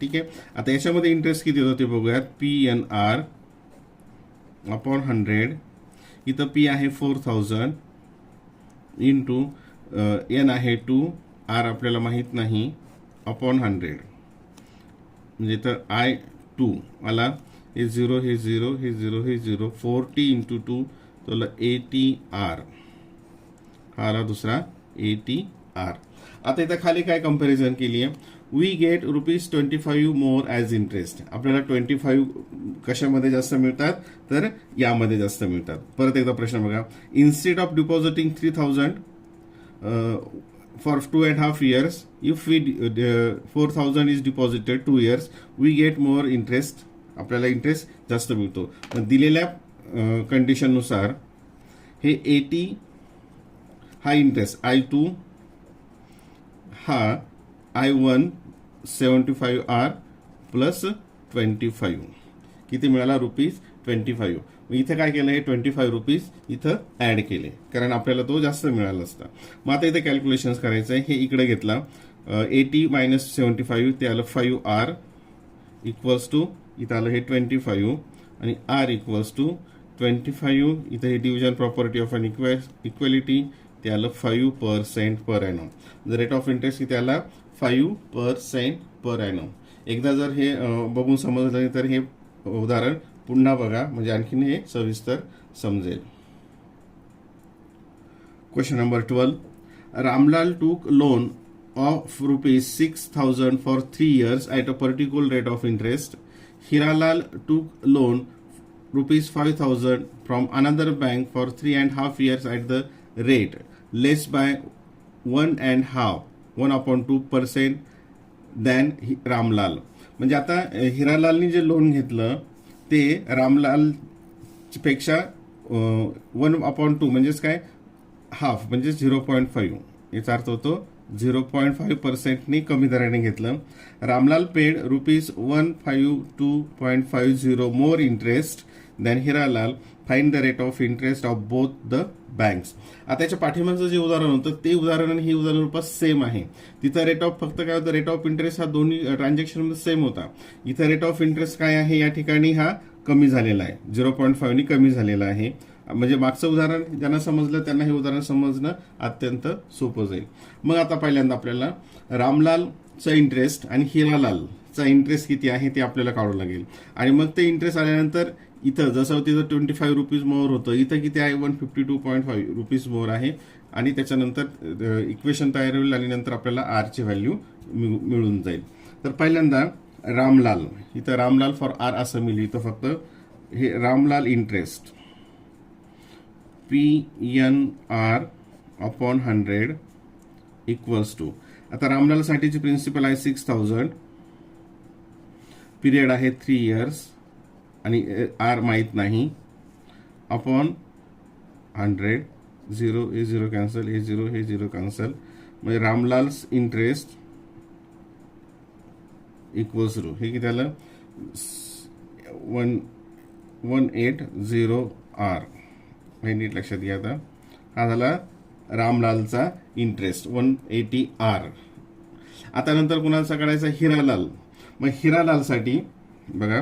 S1: ठीक आहे. आता याच्यामध्ये इंटरेस्ट किती होतं ते बघूयात. PNR upon 100. इथं P आहे 4,000 इंटू N आहे 2, R आपल्याला माहीत नाही, अपॉन 100. म्हणजे इथं I2 आला, हे 0 हे 0 हे 0 हे 0, 40 इंटू 2 तो 80R. हा आला दुसरा 80R. आता इथं खाली काय कंपॅरिझन केली आहे. We get ₹25 more as interest. आपल्याला 25 कशामध्ये जास्त मिळतात तर यामध्ये जास्त मिळतात. परत एकदा प्रश्न बघा. Instead of depositing 3,000 for 2.5 years, if we 4,000 is deposited 2 years, we get more interest. आपल्याला इंटरेस्ट जास्त मिळतो. दिलेल्या कंडिशननुसार हे 80 हा इंटरेस्ट, I2 हा I1 75R प्लस 25 किती मिळाला ₹25. इथे काय केलं, हे 25 रुपीज इथं ऍड केले कारण आपल्याला तो जास्त मिळाला असता. मग आता इथे कॅल्क्युलेशन करायचं आहे. हे इकडे घेतला 80 मायनस 75 ते आलं 5R इक्वल्स टू इथं आलं हे 25 आणि R इक्वल्स टू 25. इथं हे division property of an equality ते आलं 5% per annum. The rate of interest किती आला 5% पर ॲनम. एकदा जर हे बघून समजलं तर हे उदाहरण पुन्हा बघा म्हणजे आणखीन हे सविस्तर समजेल. Question number 12. रामलाल टूक loan of ₹6,000 for 3 years at a particular rate of interest. Hiralal took loan ₹5,000 from another bank for 3.5 years at the rate less by 1.5% than Ramlal. म्हणजे आता हिरालालनी जे लोन घेतलं ते रामलाल पेक्षा 1/2 म्हणजेच काय हाफ म्हणजे 0.5 याचा अर्थ होतो 0.5% कमी दराने घेतलं. Ramlal paid ₹152.50 more interest than Hiralal. Find the rate of interest of both the banks. आता याच्या पाठीमागचं जे उदाहरण होतं ते उदाहरण आणि हे उदाहरण रूपात सेम आहे. तिथं रेट ऑफ फक्त काय होतं, रेट ऑफ इंटरेस्ट हा दोन्ही ट्रान्झॅक्शनमध्ये सेम होता. इथं रेट ऑफ इंटरेस्ट काय आहे या ठिकाणी हा कमी झालेला आहे, 0.5 कमी झालेला आहे. म्हणजे मागचं उदाहरण ज्यांना समजलं त्यांना हे उदाहरण समजणं अत्यंत सोपं जाईल. मग आता पहिल्यांदा आपल्याला रामलालचा इंटरेस्ट आणि हिरालालचा इंटरेस्ट किती आहे ते आपल्याला काढावं लागेल. आणि मग ते इंटरेस्ट आल्यानंतर इथं जसं तिथं 25 रुपीज मोर होतं, इथं किती आहे 152.5 रुपीज मोर आहे. आणि त्याच्यानंतर इक्वेशन तयार होईल आणि नंतर आपल्याला आरची व्हॅल्यू मिळून जाईल. तर पहिल्यांदा रामलाल, इथं रामलाल फॉर आर असं मिळेल. इथं फक्त हे Ramlal interest PNR upon 100 equals to. आता रामलाल साठीची प्रिन्सिपल आहे 6,000, पिरियड आहे 3 years आणि आर माहीत नाही, अपॉन 100. 0 हे 0 कॅन्सल, हे 0 हे 0 कॅन्सल. म्हणजे रामलाल्स इंटरेस्ट इक्वल्स टू हे किती आलं 180R. हे नीट लक्षात घ्या. आता हा झाला रामलालचा इंटरेस्ट 180R. आता नंतर कुणाचा काढायचा हिरालाल. मग हिरालालसाठी बघा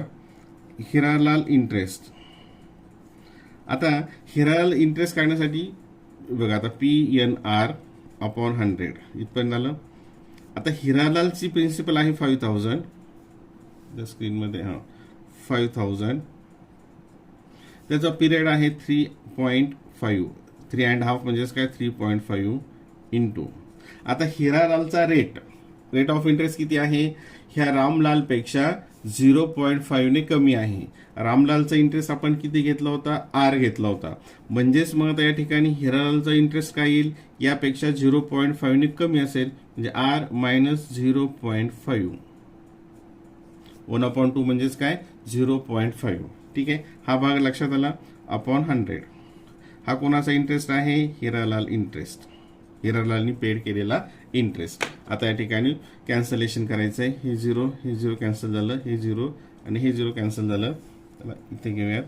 S1: हिरालाल इंटरेस्ट. आता हिरालाल इंटरेस्ट काढण्यासाठी बघा आता PNR अपॉन 100 इथपर्यंत आलं. आता हिरालालची प्रिन्सिपल आहे 5,000 स्क्रीनमध्ये, हां 5,000. त्याचा पिरियड आहे 3.5, 3.5 म्हणजेच काय 3.5 इंटू. आता हिरालालचा रेट ऑफ इंटरेस्ट किती आहे, ह्या रामलालपेक्षा 0.5 कमी आहे. रामलालचा इंटरेस्ट आपण किती घेतला होता, आर घेतला होता. म्हणजेच मग या ठिकाणी हिरालालचा इंटरेस्ट काय येईल, यापेक्षा 0.5 कमी असेल. म्हणजे आर मायनस 0.5, 1/2 म्हणजेच काय 0.5. ठीक आहे, हा भाग लक्षात आला. अपॉन 100 हा कोणाचा इंटरेस्ट आहे, हिरालाल इंटरेस्ट, हिरालालनी पेड केलेला इंटरेस्ट. आता या ठिकाणी कॅन्सलेशन करायचं आहे. हे 0 कॅन्सल झालं, हे 0 आणि हे 0 कॅन्सल झालं. इथे घेऊयात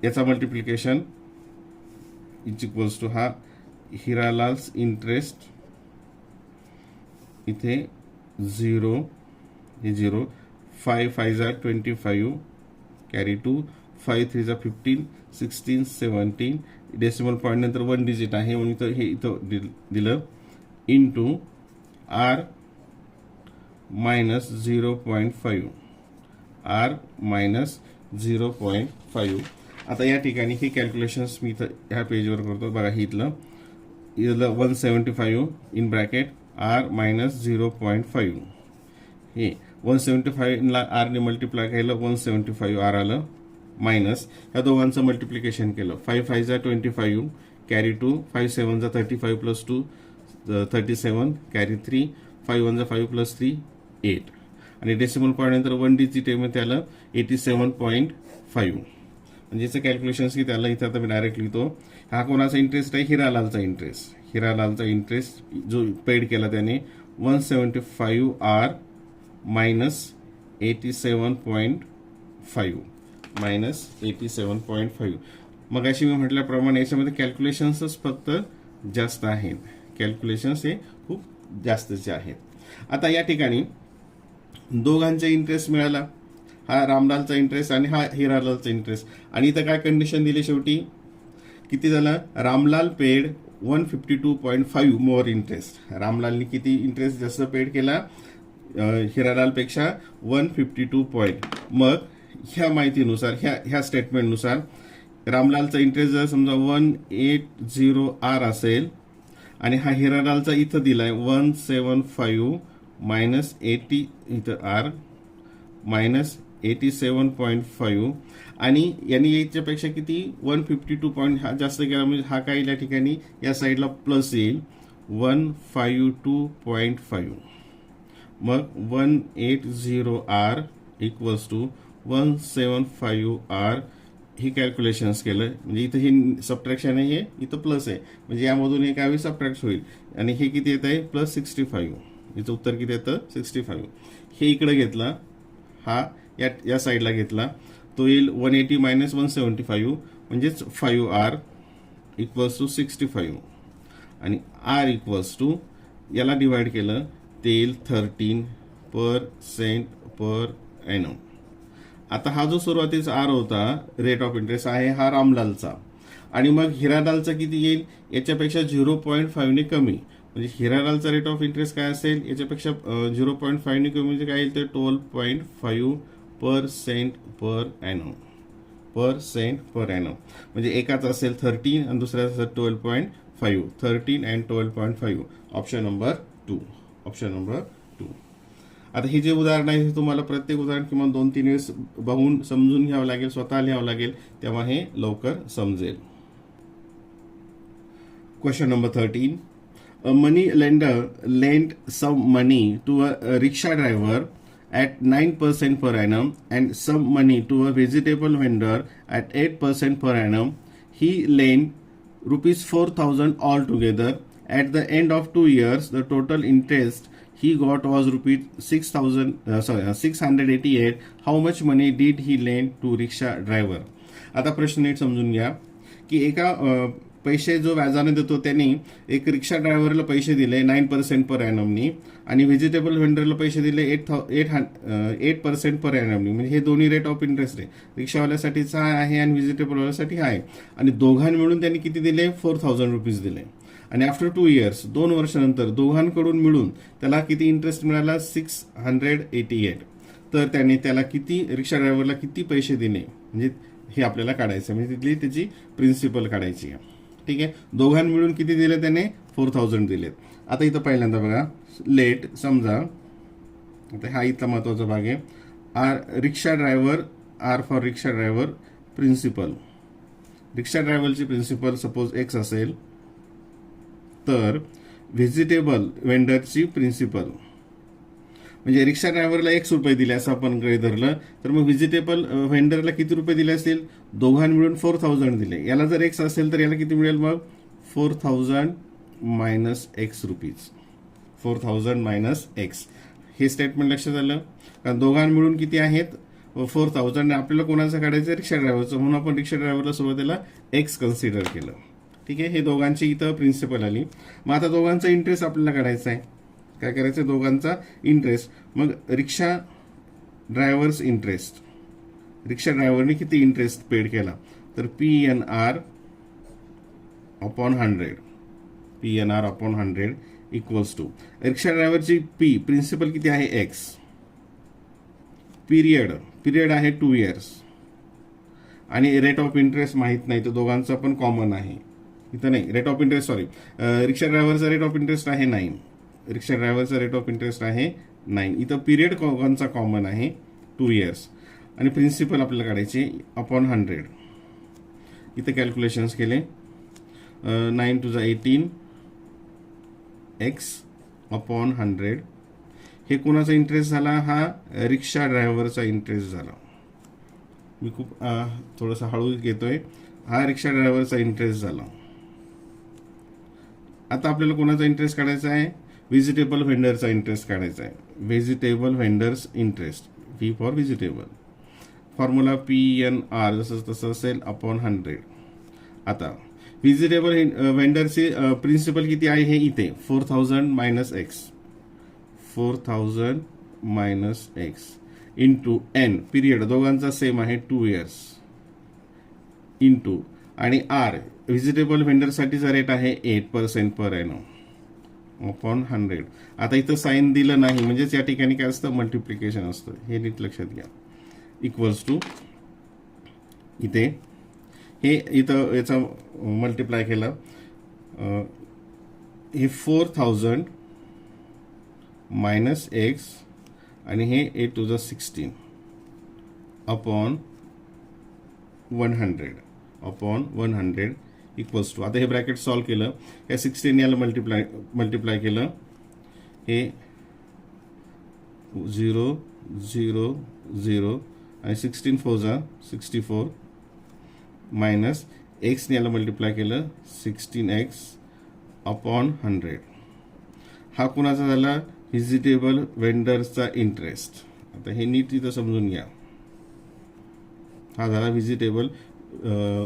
S1: याचा मल्टिप्लिकेशन इज इक्वल्स टू हा हिरालाल्स इंटरेस्ट इथे 0 हे 0, 5 5 25 कॅरी 2, 5 3 15 16 17, डेसिमल पॉईंट नंतर 1 डिजिट आहे म्हणून इथं हे इथं दिलं into R minus 0.5 R minus 0.5. आता या ठिकाणी हे कॅल्क्युलेशन्स मी इथं ह्या पेजवर करतो बघा. हे इथलं 175 इन ब्रॅकेट आर मायनस 0.5. हे 175ला आरने मल्टिप्लाय केलं 175 आर आलं मायनस ह्या दोघांचं मल्टिप्लिकेशन केलं 5 5 25 कॅरी 2, 5 7 35 प्लस 2 37 कॅरी 3, 5 1 5 प्लस 3 8 आणि डेसिमल पॉईंट नंतर 1 डिजिट आहे त्याला 87.5. म्हणजे याचं कॅल्क्युलेशन्स की त्याला इथं आता मी डायरेक्ट लिहितो. हा कोणाचा इंटरेस्ट आहे? हिरालालचा इंटरेस्ट. हिरालालचा इंटरेस्ट जो पेड केला त्याने 175 आर मायनस 87.5 मायनस 87.5. मग अशी मी म्हटल्याप्रमाणे याच्यामध्ये कॅल्क्युलेशन्सच फक्त जास्त आहेत. कॅल्क्युलेशन्स हे खूप जास्तचे आहेत. आता या ठिकाणी दोघांचा इंटरेस्ट मिळाला. हा रामलालचा इंटरेस्ट आणि हा हिरालालचा इंटरेस्ट. आणि इथं काय कंडिशन दिली शेवटी? किती झालं? Ramlal paid 152.5 more interest. रामलालने किती इंटरेस्ट जास्त पेड केला हिरालालपेक्षा? 152 पॉईंट. मग ह्या माहितीनुसार ह्या स्टेटमेंटनुसार रामलालचा इंटरेस्ट जर समजा 180 आर असेल आणि हा हिरालालचा इथं दिलाय 175 मायनस 80 इथं आर मायनस 87.5 आणि यांनी याच्यापेक्षा किती 152 पॉईंट हा जास्त केला म्हणजे हा काय या ठिकाणी या साईडला प्लस येईल 152.5. मग 180 आर इक्वल्स टू 175 आर ही कॅल्क्युलेशन्स केलं. म्हणजे इथं ही सबट्रॅक्शन आहे, इथं प्लस आहे म्हणजे यामधून हे काय सबट्रॅक्ट होईल आणि हे किती येत आहे प्लस 65. याचं उत्तर किती येतं 65. हे इकडे घेतला, हा या साईडला घेतला तो येईल 180 मायनस 175 म्हणजेच 5 आर इक्वल्स टू 65 आणि आर इक्वल्स टू याला डिवाइड केलं ते येईल 13% पर एनम. आता हा जो सुरुवातीचा आर होता रेट ऑफ इंटरेस्ट आहे हा रामलालचा आणि मग हिरालालचा किती येईल याच्यापेक्षा 0.5 ने कमी. म्हणजे हिरालालचा रेट ऑफ इंटरेस्ट काय असेल याच्यापेक्षा 0.5 ने कमी म्हणजे काय येईल तर 12.5% पर एनम. % पर एनम म्हणजे एकाचा असेल 13 आणि दुसऱ्याचा असेल 12.5. 13 and 12.5 option number 2. Option number 2. आता हे जे उदाहरण आहे तुम्हाला प्रत्येक उदाहरण किमान 2-3 वेळेस बघून समजून घ्यावं लागेल, स्वतः लिहावं लागेल, तेव्हा हे लवकर समजेल. Question number 13. A money lender lent some money to a rickshaw driver at 9% per annum and some money to a vegetable vendor at 8% per annum. He lent rupees 4,000 altogether. At the end of 2 years, the total interest he got was rupees 688. How much money did he lend to rickshaw driver? आता प्रश्न नीट समजून घ्या की एका पैसे जो व्याजाने देतो त्यांनी एक रिक्षा ड्रायव्हरला पैसे दिले 9% पर एनमनी आणि व्हेजिटेबल व्हेंडरला पैसे दिले 8% पर एनमनी. म्हणजे हे दोन्ही रेट ऑफ इंटरेस्ट आहे. रिक्षावाल्यासाठीचा आहे आणि व्हेजिटेबलवाल्यासाठी आहे आणि दोघांनी मिळून त्यांनी किती दिले 4,000 रुपीज दिले. आणि आफ्टर 2 इयर्स 2 वर्षानंतर दोघांकडून मिळून त्याला किती इंटरेस्ट मिळाला 688. तर त्याने त्याला किती रिक्षा ड्रायव्हरला किती पैसे दिले म्हणजे हे आपल्याला काढायचं म्हणजे तिथली त्याची प्रिन्सिपल काढायची आहे. ठीक आहे. दोघांनी मिळून किती दिले त्याने 4,000 दिलेत. आता इथं पहिल्यांदा बघा लेट समजा आता हा इथला महत्वाचा भाग आहे. R rickshaw driver R for rickshaw driver principal. Rickshaw ड्रायव्हरची प्रिन्सिपल सपोज एक्स असेल तर व्हेजिटेबल वेंडरची प्रिन्सिपल म्हणजे रिक्षा ड्रायव्हरला 1 रुपये दिले असं आपण गृहीत धरलं तर मग व्हेजिटेबल व्हेंडरला किती रुपये दिले असतील दोघांनी मिळून 4,000 दिले. याला जर एक्स असेल तर याला किती मिळेल मग 4,000 minus x rupees. 4,000 minus x हे स्टेटमेंट लक्षात आलं कारण दोघांनी मिळून किती आहेत 4,000. आपल्याला कोणाचं काढायचं रिक्षा ड्रायव्हरचं म्हणून आपण रिक्षा ड्रायव्हरला सुरुवातीला एक्स कन्सिडर केलं. ठीक आहे, हे दोघांची इथं प्रिन्सिपल आली. मग आता दोघांचा इंटरेस्ट आपल्याला काढायचा आहे. काय करायचं आहे? दोघांचा इंटरेस्ट. मग रिक्षा ड्रायव्हर्स इंटरेस्ट, रिक्षा ड्रायव्हरने किती इंटरेस्ट पेड केला, तर PNR upon 100, PNR upon 100 equals to rickshaw ड्रायव्हरची प्रिन्सिपल किती आहे? X. पिरियड आहे 2 इयर्स आणि रेट ऑफ इंटरेस्ट माहीत नाही, तर दोघांचा पण कॉमन आहे. इथं नाही रेट ऑफ इंटरेस्ट, सॉरी, रिक्षा ड्रायव्हरचा रेट ऑफ इंटरेस्ट आहे 9. रिक्षा ड्रायव्हरचा रेट ऑफ इंटरेस्ट आहे 9. इथं पिरियड दोघांचा कॉमन आहे 2 इयर्स आणि प्रिन्सिपल आपल्याला काढायचे अपॉन 100. इथं कॅल्क्युलेशन्स केले. 9 to the 18 X अपॉन 100. हे कोणाचा इंटरेस्ट झाला? हा रिक्षा ड्रायव्हरचा इंटरेस्ट झाला. मी खूप थोडासा हळू घेतोय. हा रिक्षा ड्रायव्हरचा इंटरेस्ट झाला. आता आपल्याला कोणाचा इंटरेस्ट काढायचा आहे? व्हेजिटेबल व्हेंडरचा इंटरेस्ट काढायचा आहे. Vegetable vendors interest, V for vegetable. Formula PNR जसं तसं असेल अपॉन 100. आता व्हेजिटेबल व्हेंडरचे प्रिन्सिपल किती आहे? हे इथे 4000 minus x, 4000 minus x into N. Period दोघांचा सेम आहे 2 इयर्स इंटू आणि R व्हेजिटेबल व्हेंडरसाठीचा रेट आहे 8% पर एनम अपॉन 100. आता इथं साईन दिलं नाही म्हणजेच या ठिकाणी काय असतं? मल्टिप्लिकेशन असतं. हे नीट लक्षात घ्या. इक्वल्स टू इथे हे इथं याचा मल्टिप्लाय केलं. हे 4000 मायनस एक्स आणि हे 8 to the 16 upon 100 upon 100 equals to. आता हे ब्रॅकेट सॉल्व केलं. या 16 याला मल्टिप्लाय केलं. हे 0 0 0 आणि 16 4 जा 64 मायनस एक्सने याला मल्टिप्लाय केलं 16x अपॉन 100. हा कुणाचा झाला? व्हेजिटेबल व्हेंडर्सचा इंटरेस्ट. आता हे नीट इथं समजून घ्या. हा झाला व्हेजिटेबल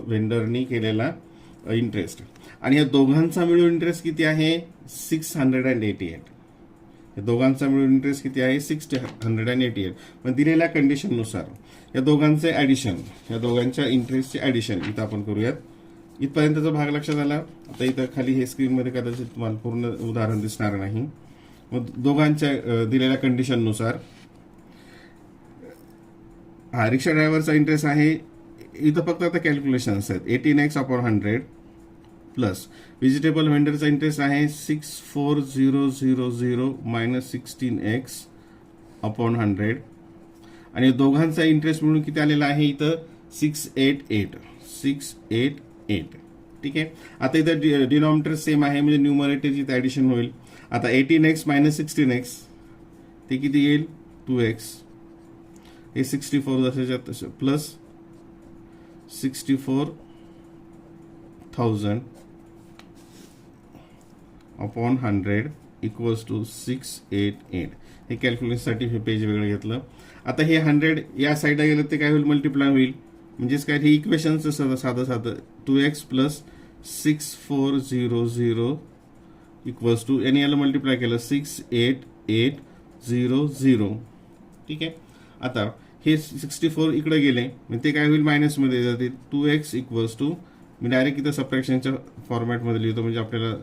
S1: व्हेंडरनी केलेला इंटरेस्ट. आणि या दोघांचा मिळून इंटरेस्ट किती आहे? 688. या दोघांचा मिळून इंटरेस्ट किती आहे? 688. पण दिलेल्या कंडिशननुसार या दोघांचे ऍडिशन, या दोघांच्या इंटरेस्टचे ऍडिशन इथं आपण करूयात. इथपर्यंतचा भाग लक्षात आला. आता इथं खाली हे स्क्रीनमध्ये कदाचित तुम्हाला पूर्ण उदाहरण दिसणार नाही. मग दोघांच्या दिलेल्या कंडिशननुसार हा रिक्षा ड्रायव्हरचा इंटरेस्ट आहे. इथं फक्त आता कॅल्क्युलेशन्स आहेत. 18x अपॉन 100 प्लस व्हेजिटेबल व्हेंडरचा इंटरेस्ट आहे 64000 मायनस 16x अपॉन 100 आणि दोघांचा इंटरेस्ट मिळून किती आलेला आहे? इथं 688. ठीक आहे. आता इथं डिनॉमिनेटर सेम आहे म्हणजे न्यूमरेटरची इथं ऍडिशन होईल. आता 18x मायनस 16x ते किती येईल? 2x. हे 64 जशाच्या तसं प्लस 64,000 अपॉन 100 इक्वल्स टू 688. हे कॅल्क्युलेशनसाठी हे पेज वेगळं घेतलं. आता हे 100 या साईडला गेलं ते काय होईल? मल्टिप्लाय होईल. म्हणजेच काय? हे इक्वेशनचं साधं 2x प्लस 6400 इक्वल्स टू आणि याला मल्टिप्लाय केलं 68800. ठीक आहे. आता हे 64 इकडे गेले म्हणजे ते काय होईल? मायनसमध्ये जातील. 2x equals to me direct इथं सबट्रॅक्शनच्या फॉर्मॅटमध्ये लिहितो म्हणजे आपल्याला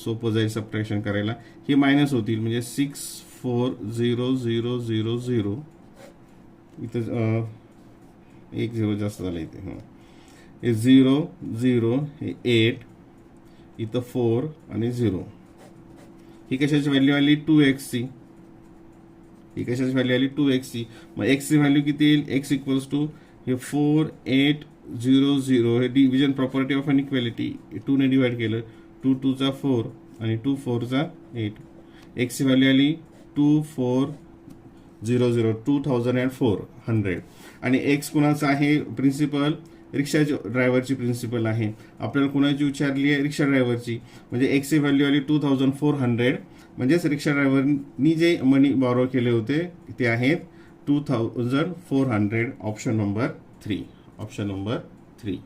S1: सोपं जाईल सबट्रॅक्शन करायला. हे मायनस होतील म्हणजे 64000 इथं 1 0 जास्त झालं इथे. हे 0 0 हे 8 इथं 4 आणि 0. ही कशाची व्हॅल्यू आली? 2x. ही कशाची व्हॅल्यू आली? 2x. मग x ची व्हॅल्यू किती येईल? x इक्वल्स टू हे 4800 हे डिव्हिजन प्रॉपर्टी ऑफ अनइक्वॅलिटी 2 ने डिवाइड केलं. 2 2 चा 4 आणि 2 4 चा 8. x ची व्हॅल्यू आली 2400 2400 आणि x कुणाचा आहे? प्रिन्सिपल रिक्षा ड्रायव्हरची प्रिन्सिपल आहे. आपल्याला कुणाची विचारली आहे? रिक्षा ड्रायव्हरची. म्हणजे x ची व्हॅल्यू आली 2400 म्हणजेच रिक्षा ड्रायव्हरनी जे मनी बॉरो केले होते ते आहेत 2400. Option number 3. Option number 3.